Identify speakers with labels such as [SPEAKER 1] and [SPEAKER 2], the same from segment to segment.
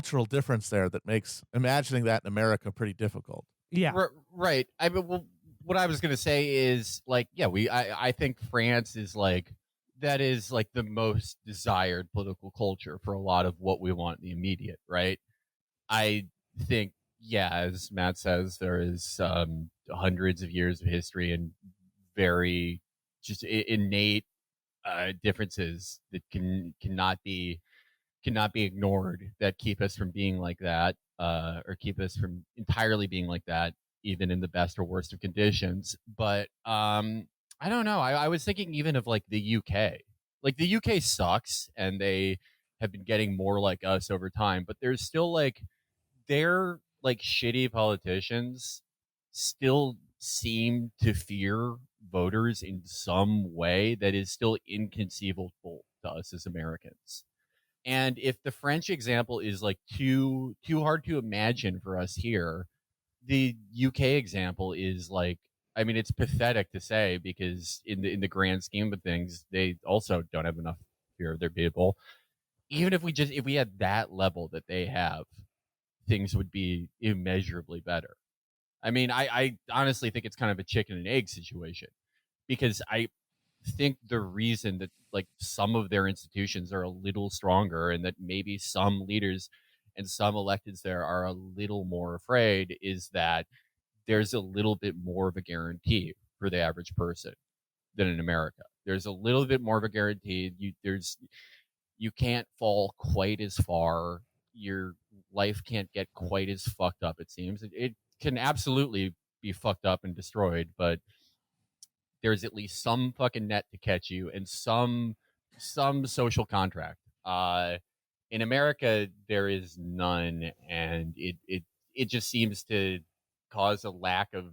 [SPEAKER 1] cultural difference there that makes imagining that in America pretty difficult.
[SPEAKER 2] Yeah.
[SPEAKER 3] Right. I mean, well, what I was going to say is like, yeah, I think France is like, that is like the most desired political culture for a lot of what we want in the immediate, right? I think, yeah, as Matt says, there is hundreds of years of history and very just innate differences that cannot be ignored that keep us from being like that, or keep us from entirely being like that, even in the best or worst of conditions. But I don't know. I was thinking even of like the UK. Like the UK sucks, and they have been getting more like us over time. But there's still like their like shitty politicians still seem to fear voters in some way that is still inconceivable to us as Americans. And if the French example is like too hard to imagine for us here, the UK example is like, I mean, it's pathetic to say because in the grand scheme of things, they also don't have enough fear of their people. Even if we had that level that they have, things would be immeasurably better. I mean, I honestly think it's kind of a chicken and egg situation because I think the reason that like some of their institutions are a little stronger and that maybe some leaders and some electeds there are a little more afraid is that there's a little bit more of a guarantee for the average person than in America. There's a little bit more of a guarantee. You can't fall quite as far. Your life can't get quite as fucked up. It seems it can absolutely be fucked up and destroyed, but there's at least some fucking net to catch you and some social contract. In America, there is none, and it just seems to cause a lack of,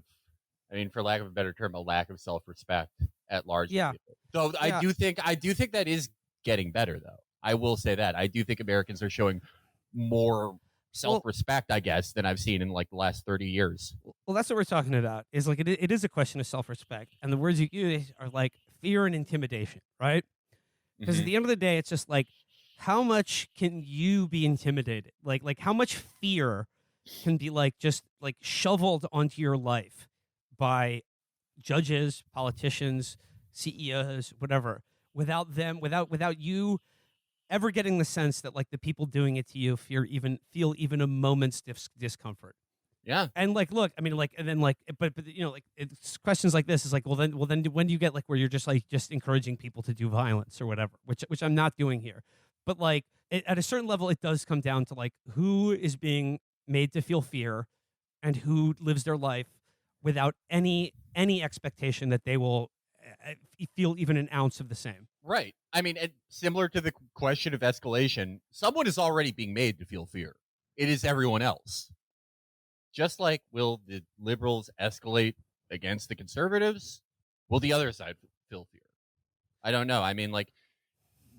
[SPEAKER 3] I mean, for lack of a better term, a lack of self-respect at large.
[SPEAKER 2] Yeah.
[SPEAKER 3] People. So
[SPEAKER 2] Yeah.
[SPEAKER 3] I do think that is getting better, though. I will say that I do think Americans are showing more self-respect, I guess, than I've seen in like the last 30 years.
[SPEAKER 2] Well, that's what we're talking about. Is like it is a question of self-respect, and the words you use are like fear and intimidation, right? Because at the end of the day, it's just like, how much can you be intimidated? Like how much fear can be like just like shoveled onto your life by judges, politicians, CEOs, whatever, without you ever getting the sense that like the people doing it to you feel even a moment's discomfort.
[SPEAKER 3] Yeah.
[SPEAKER 2] And like, look, I mean, like, and then like, but you know, like, it's questions like this is like, well then when do you get like where you're just like just encouraging people to do violence or whatever, which I'm not doing here, but like at a certain level, it does come down to like who is being made to feel fear, and who lives their life without any expectation that they will feel even an ounce of the same.
[SPEAKER 3] Right. I mean, similar to the question of escalation, someone is already being made to feel fear. It is everyone else. Just like, will the liberals escalate against the conservatives? Will the other side feel fear? I don't know. I mean, like,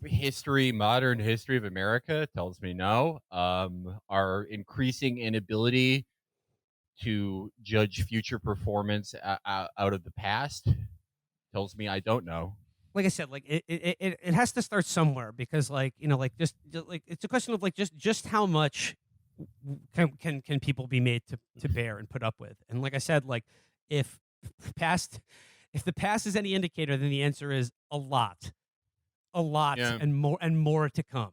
[SPEAKER 3] modern history of America tells me no. Our increasing inability to judge future performance out of the past tells me I don't know.
[SPEAKER 2] Like I said, like it has to start somewhere, because like, you know, like just like it's a question of like just how much can people be made to bear and put up with. And like I said, like if the past is any indicator, then the answer is a lot, yeah. and more to come.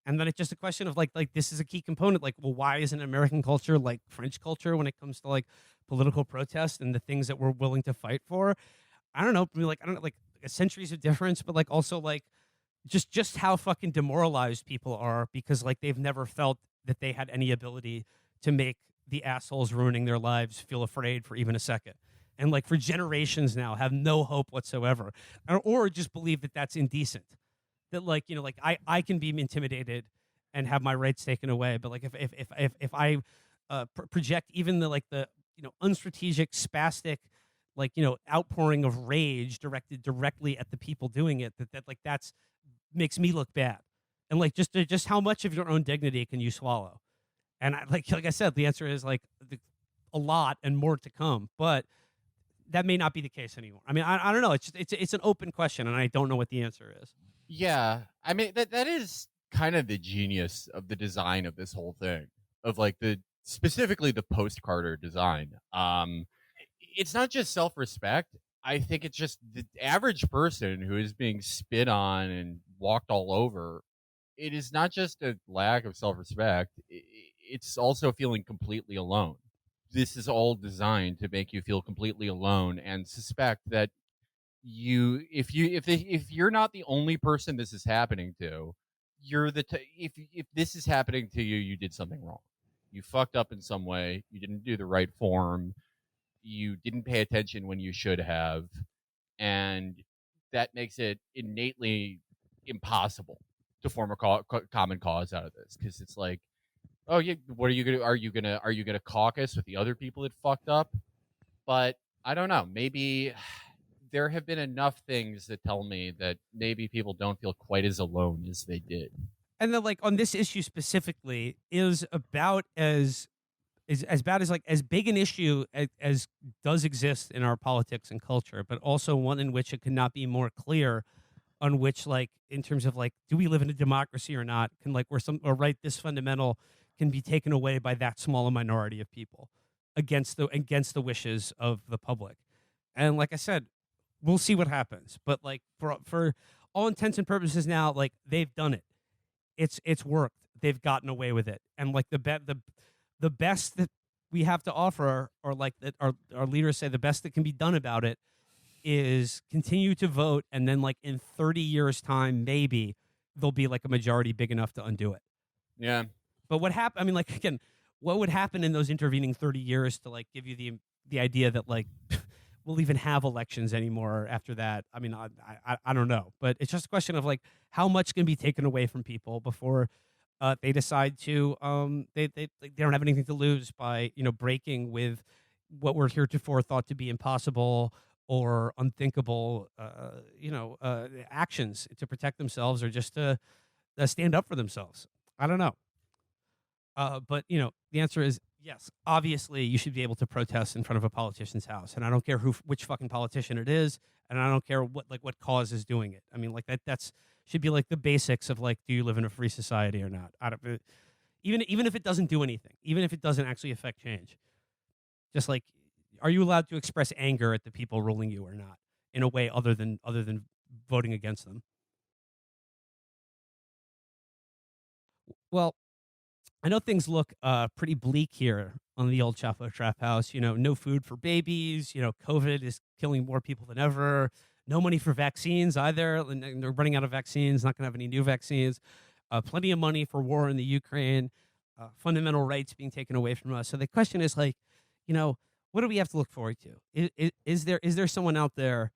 [SPEAKER 2] And then it's just a question of like this is a key component. Like, well, why isn't American culture like French culture when it comes to like political protest and the things that we're willing to fight for? I don't know. Like, I don't know, like centuries of difference, but like also like just how fucking demoralized people are because like they've never felt that they had any ability to make the assholes ruining their lives feel afraid for even a second. And like for generations now have no hope whatsoever, or just believe that that's indecent. That like, you know, like I can be intimidated and have my rights taken away, but like if I project even the like the, you know, unstrategic, spastic, like, you know, outpouring of rage directed directly at the people doing it, that like that's makes me look bad. And like just how much of your own dignity can you swallow? And like I said, the answer is like a lot and more to come, but that may not be the case anymore. I mean, I don't know. It's an open question, and I don't know what the answer is.
[SPEAKER 3] Yeah, I mean that is kind of the genius of the design of this whole thing, of like specifically the post Carter design. It's not just self respect. I think it's just the average person who is being spit on and walked all over. It is not just a lack of self respect. It's also feeling completely alone. This is all designed to make you feel completely alone and suspect that if you're not the only person this is happening to, you're if this is happening to you, you did something wrong. You fucked up in some way. You didn't do the right form. You didn't pay attention when you should have, and that makes it innately impossible to form a common cause out of this, because it's like, oh yeah, what are you gonna are you gonna caucus with the other people that fucked up? But I don't know, maybe there have been enough things that tell me that maybe people don't feel quite as alone as they did.
[SPEAKER 2] And then, like, on this issue specifically, is about as bad as, like, as big an issue as does exist in our politics and culture, but also one in which it cannot be more clear on which, like, in terms of, like, do we live in a democracy or not? Can, like, where some or right this fundamental can be taken away by that small a minority of people against the wishes of the public. And like I said, we'll see what happens. But, like, for all intents and purposes now, like, they've done it. It's worked. They've gotten away with it. And, like, the best that we have to offer, or like that our leaders say, the best that can be done about it is continue to vote, and then, like, in 30 years time, maybe there'll be, like, a majority big enough to undo it.
[SPEAKER 3] Yeah.
[SPEAKER 2] But what happened, I mean, like, again, what would happen in those intervening 30 years to, like, give you the idea that, like, we'll even have elections anymore after that? I mean, I don't know, but it's just a question of, like, how much can be taken away from people before they decide to they don't have anything to lose by, breaking with what were heretofore thought to be impossible or unthinkable actions to protect themselves, or just to stand up for themselves. I don't know. But, the answer is yes. Obviously, you should be able to protest in front of a politician's house, and I don't care which fucking politician it is, and I don't care what cause is doing it. I mean, like, that's should be, like, the basics of, like, do you live in a free society or not? I don't, even if it doesn't do anything, even if it doesn't actually affect change, just, like, are you allowed to express anger at the people ruling you or not in a way other than voting against them? Well, I know things look pretty bleak here on the old Chapo Trap House. No food for babies. COVID is killing more people than ever. No money for vaccines either. And they're running out of vaccines, not going to have any new vaccines. Plenty of money for war in the Ukraine. Fundamental rights being taken away from us. So the question is, like, what do we have to look forward to? Is there someone out there?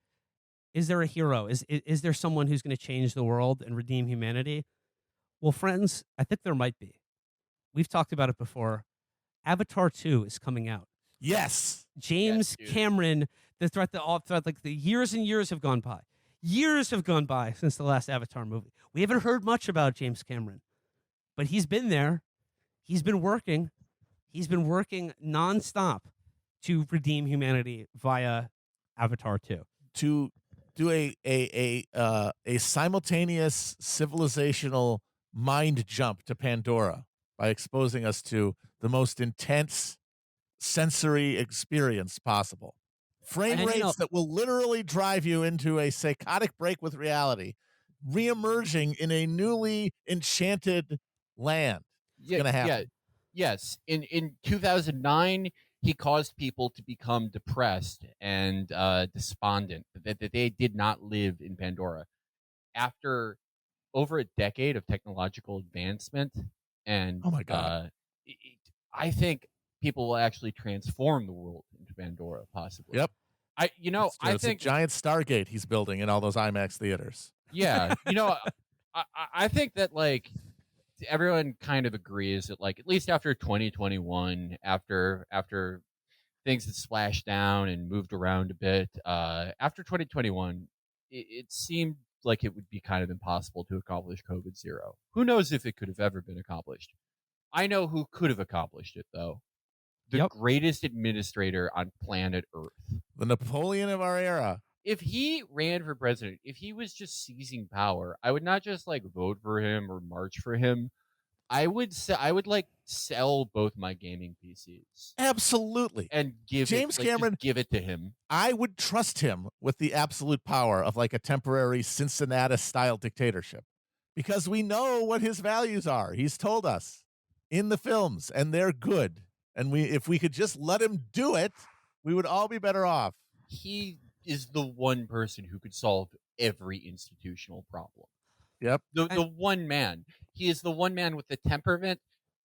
[SPEAKER 2] Is there a hero? Is there someone who's going to change the world and redeem humanity? Well, friends, I think there might be. We've talked about it before. Avatar 2 is coming out.
[SPEAKER 1] Yes.
[SPEAKER 2] James Cameron, like, the years and years have gone by. Years have gone by since the last Avatar movie. We haven't heard much about James Cameron, but he's been there. He's been working. He's been working nonstop to redeem humanity via Avatar 2.
[SPEAKER 1] To do a simultaneous civilizational mind jump to Pandora by exposing us to the most intense sensory experience possible. Frame rates that will literally drive you into a psychotic break with reality, reemerging in a newly enchanted land. It's going to happen.
[SPEAKER 3] Yes. In 2009, he caused people to become depressed and despondent, that they did not live in Pandora. After over a decade of technological advancement, and
[SPEAKER 1] oh my God,
[SPEAKER 3] I think people will actually transform the world into Pandora, possibly.
[SPEAKER 1] Yep.
[SPEAKER 3] I
[SPEAKER 1] think a giant Stargate he's building in all those IMAX theaters.
[SPEAKER 3] Yeah, I think that, like, everyone kind of agrees that, like, at least after 2021, after things had splashed down and moved around a bit, after 2021, it seemed like it would be kind of impossible to accomplish COVID zero. Who knows if it could have ever been accomplished? I know who could have accomplished it, though. The greatest administrator on planet Earth.
[SPEAKER 1] The Napoleon of our era.
[SPEAKER 3] if he ran for president, if he was just seizing power, I would not just like vote for him or march for him. I would like sell both my gaming PCs
[SPEAKER 1] Absolutely.
[SPEAKER 3] and give
[SPEAKER 1] James
[SPEAKER 3] it like
[SPEAKER 1] Cameron,
[SPEAKER 3] just give it to him.
[SPEAKER 1] I would trust him with the absolute power of like a temporary Cincinnati style dictatorship because we know what his values are. He's told us in the films, and they're good. And if we could just let him do it, we would all be better off.
[SPEAKER 3] He is the one person who could solve every institutional problem.
[SPEAKER 1] Yep.
[SPEAKER 3] The one man. He is the one man with the temperament,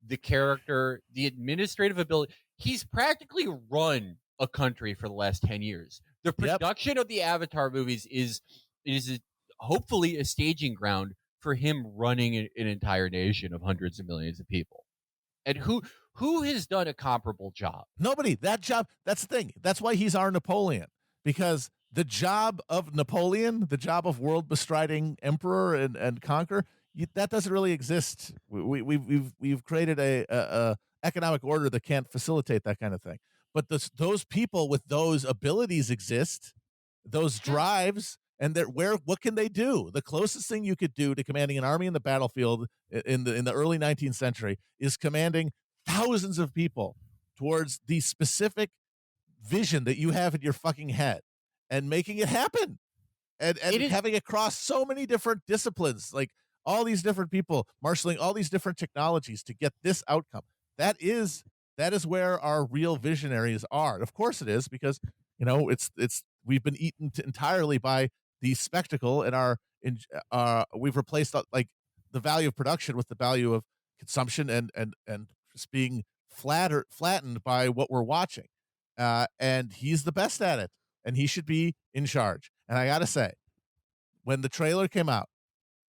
[SPEAKER 3] the character, the administrative ability. He's practically run a country for the last 10 years. The production of the Avatar movies is hopefully a staging ground for him running an entire nation of hundreds of millions of people. And who has done a comparable job?
[SPEAKER 1] Nobody. That's the thing. That's why he's our Napoleon, because the job of Napoleon, the job of world bestriding emperor and conqueror, that doesn't really exist. We've created a economic order that can't facilitate that kind of thing. But those people with those abilities exist, those drives, and what can they do? The closest thing you could do to commanding an army in the battlefield in the early 19th century is commanding thousands of people towards the specific vision that you have in your fucking head and making it happen, and having it cross so many different disciplines, like all these different people marshaling all these different technologies to get this outcome. That is where our real visionaries are. Of course it is, because it's we've been eaten entirely by the spectacle, and we've replaced like the value of production with the value of consumption, and just being flattened by what we're watching. And he's the best at it, and he should be in charge. And I gotta say, when the trailer came out,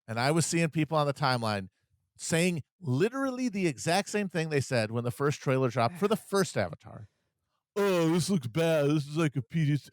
[SPEAKER 1] and I was seeing people on the timeline saying literally the exact same thing they said when the first trailer dropped for the first Avatar. Oh, this looks bad. This is like a piece.